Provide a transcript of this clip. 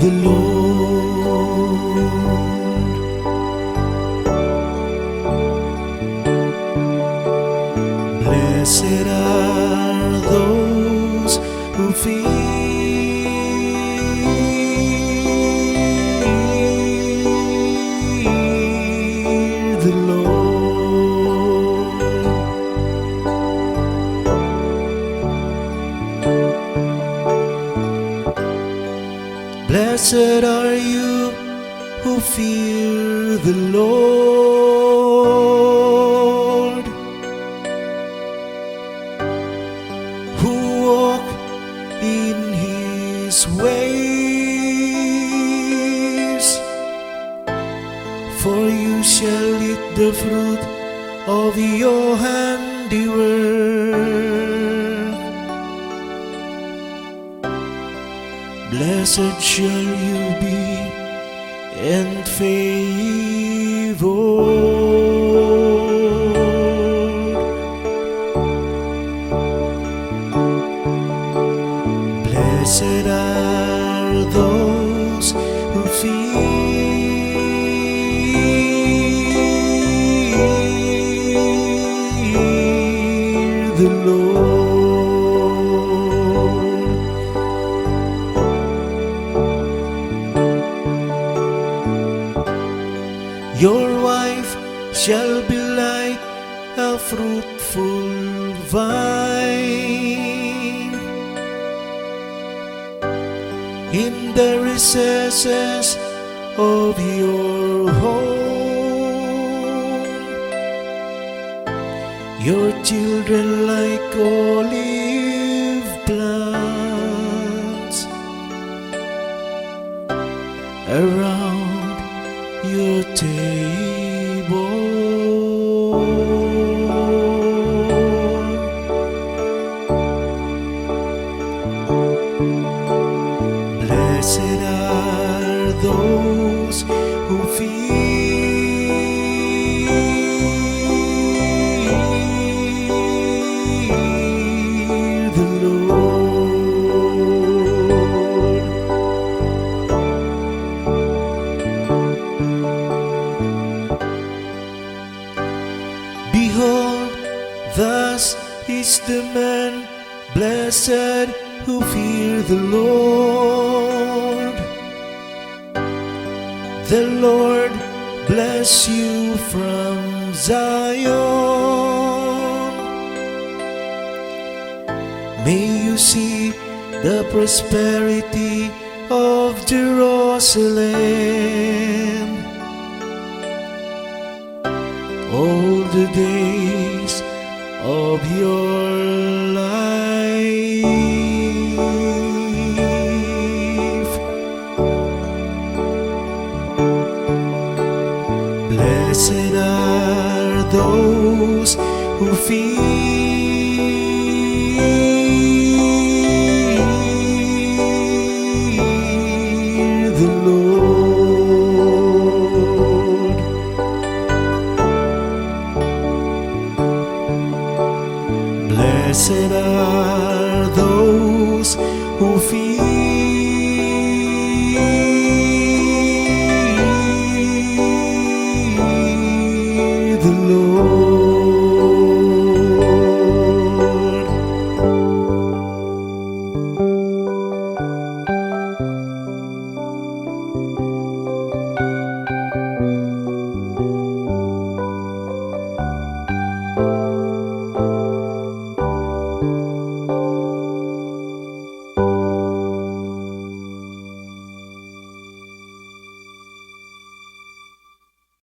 the Lord. Blessed are those who fear the Lord. Blessed are you who fear the Lord, who walk in His ways. For you shall eat the fruit of your handiwork. Blessed shall you be and favored. Blessed are those who fear the Lord. Your wife shall be like a fruitful vine in the recesses of your home. Your children like olive plants around your table. Blessed are those who fear the Lord. Behold, thus is the man blessed who fear the Lord. The Lord bless you from Zion. May you see the prosperity of Jerusalem all the days of your life. Blessed are those who fear the Lord. Blessed are those who fear